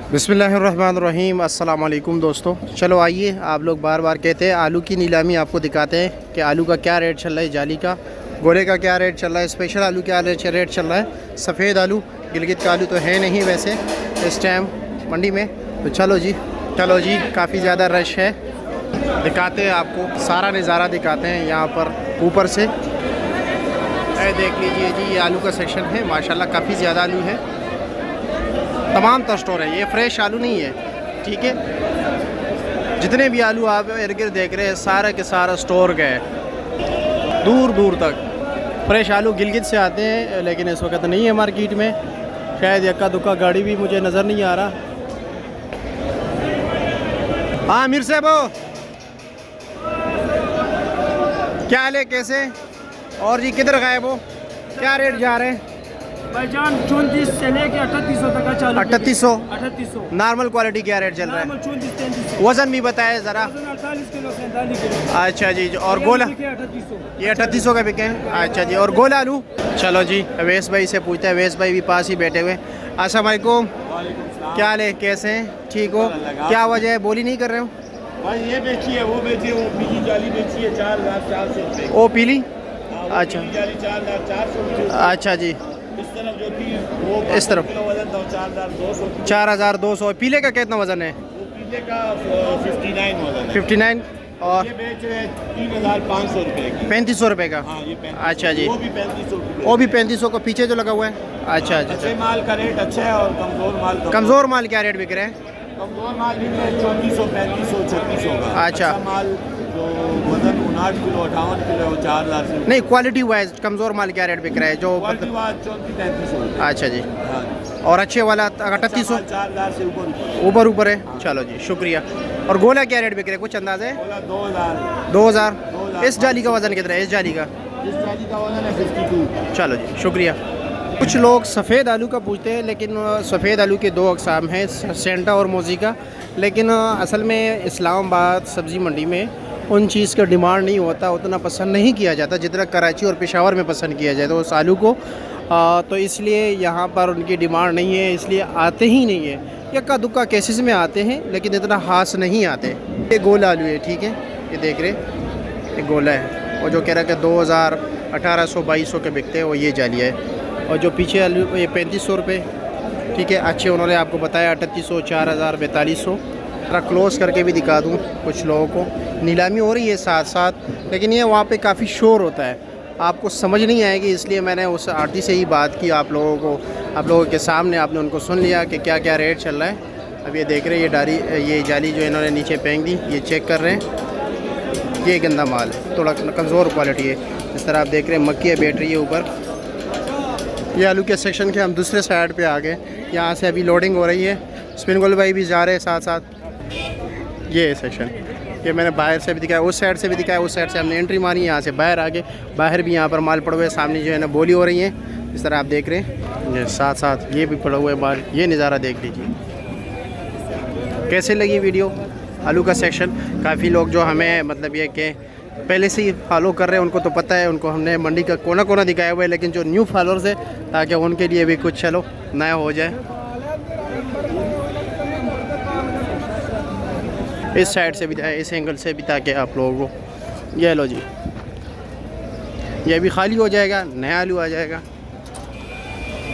बिस्मिल्लाहिर्रहमानिर्रहीम। अस्सलाम वालेकुम दोस्तों, चलो आइए, आप लोग बार बार कहते हैं आलू की नीलामी, आपको दिखाते हैं कि आलू का क्या रेट चल रहा है, जाली का, गोले का क्या रेट चल रहा है, स्पेशल आलू क्या रेट चल रहा है, सफ़ेद आलू, गिलगित का आलू तो है नहीं वैसे इस टाइम मंडी में। तो चलो जी काफ़ी ज़्यादा रश है, दिखाते हैं आपको सारा नज़ारा दिखाते हैं यहाँ पर ऊपर से। देख लीजिए जी, ये आलू का सेक्शन है, माशाल्लाह काफ़ी ज़्यादा आलू है, तमाम तर स्टोर है, ये फ्रेश आलू नहीं है, ठीक है। जितने भी आलू आप इर्द गिर्द देख रहे हैं सारा के सारा स्टोर गए, दूर दूर तक फ्रेश आलू गिलगित से आते हैं, लेकिन इस वक्त नहीं है मार्केट में, शायद यक्का दुक्का गाड़ी भी मुझे नज़र नहीं आ रहा। हाँ मीर साहब, क्या हाल है, कैसे, और जी किधर गायब हो, क्या रेट जा रहे हैं भाईजान? 34 से लेके 3800 तक का चालू। 3800 नॉर्मल क्वालिटी क्या रेट चल रहा है? 34-33। वज़न भी बताए ज़रा। 48 किलो से 47 किलो। अच्छा जी, और गोला ये 3800 का बिके हैं। अच्छा जी, और गोला आलू? चलो जी अवैस भाई से पूछते हैं, अवैस भाई भी पास ही बैठे हुए। अस्सलाम वालेकुम, क्या हाल है, कैसे हैं, ठीक हो? क्या वजह है, बोली नहीं कर रहे हो भाई? ये बेची है, वो बेची है, वो पीली जाली बेची है 4400 रुपये। ओ पीली, अच्छा जाली 4400। अच्छा जी, इस तरफ जो थी वो इस तरफ वजन था 4200। 4200। पीले का कितना वज़न है? वो पीले का 59 वजन है। 59। और ये बेच रहे हैं 3500 रुपये की। 3500 रुपये का? हाँ ये 3500। अच्छा जी, वो भी 3500 रुपये। वो भी 3500 को पीछे जो लगा हुआ है। अच्छा अच्छा, अच्छे माल का रेट अच्छा है और कमज़ोर माल कमज़ोर माल क्या रेट बिक रहे हैं? कमज़ोर माल बिक रहे हैं 3400, 3500, 3600 का। अच्छा माल जो वजन 59 किलो 58 किलो 4000 से। नहीं, क्वालिटी वाइज कमज़ोर माल क्या रेट बिक रहा है जो? 3400-3500। अच्छा जी, और अच्छे वाला 3800 4000 से ऊपर है। चलो जी शुक्रिया। और गोला क्या रेट बिक रहा है, कुछ अंदाज़ है? 2000। इस जाली का वज़न कितना है, इस जाली का? इस जाली का वजन है 52। चलो जी शुक्रिया। कुछ लोग सफ़ेद आलू का पूछते हैं, लेकिन सफ़ेद आलू के दो अक़साम हैं, सेंटा और मोज़ी का। लेकिन असल में इस्लामाबाद सब्ज़ी मंडी में उन चीज़ का डिमांड नहीं होता, उतना पसंद नहीं किया जाता जितना कराची और पेशावर में पसंद किया जाता है उस आलू को। तो इसलिए यहाँ पर उनकी डिमांड नहीं है, इसलिए आते ही नहीं है। यक्का दुक्का केसेस में आते हैं, लेकिन इतना खास नहीं आते। ये गोला आलू है, ठीक है, ये देख रहे, ये गोला है, और जो कह रहा है कि 2000, 1800, 2200 के बिकते हैं, वो ये जालिया है। और जो पीछे आलू ये 3500 रुपये, ठीक है, अच्छे उन्होंने आपको बताया 3800, 4000, 4200। थोड़ा क्लोज़ करके भी दिखा दूँ, कुछ लोगों को नीलामी हो रही है साथ साथ, लेकिन ये वहाँ पे काफ़ी शोर होता है, आपको समझ नहीं आएगी, इसलिए मैंने उस आरती से ही बात की आप लोगों के सामने, आपने उनको सुन लिया कि क्या क्या रेट चल रहा है। अब ये देख रहे हैं ये जाली जो इन्होंने नीचे फेंक दी, ये चेक कर रहे हैं, ये गंदा माल है, थोड़ा कमज़ोर क्वालिटी है। इस तरह आप देख रहे हैं मक्की बैठ रही है ऊपर। ये आलू के सेक्शन के हम दूसरे साइड पे आ गए, यहाँ से अभी लोडिंग हो रही है, स्पिनगोल भाई भी जा रहे हैं साथ साथ। ये सेक्शन ये मैंने बाहर से भी दिखाया, उस साइड से भी दिखाया, उस साइड से हमने एंट्री मारी, यहाँ से बाहर आ गए, बाहर भी यहाँ पर माल पड़े हुए, सामने जो है ना बोली हो रही है, इस तरह आप देख रहे हैं। ये साथ साथ ये भी पड़ा हुआ है माल, ये नज़ारा देख लीजिए। कैसे लगी वीडियो? आलू का सेक्शन, काफ़ी लोग जो हमें मतलब ये कि पहले से ही फॉलो कर रहे हैं, उनको तो पता है, उनको हमने मंडी का कोना कोना दिखाया हुआ है, लेकिन जो न्यू फॉलोअर्स है, ताकि उनके लिए भी कुछ चलो नया हो जाए। इस साइड से भी, इस एंगल से भी, ताकि आप लोगों को, ये लो जी, ये भी खाली हो जाएगा, नया आलू आ जाएगा।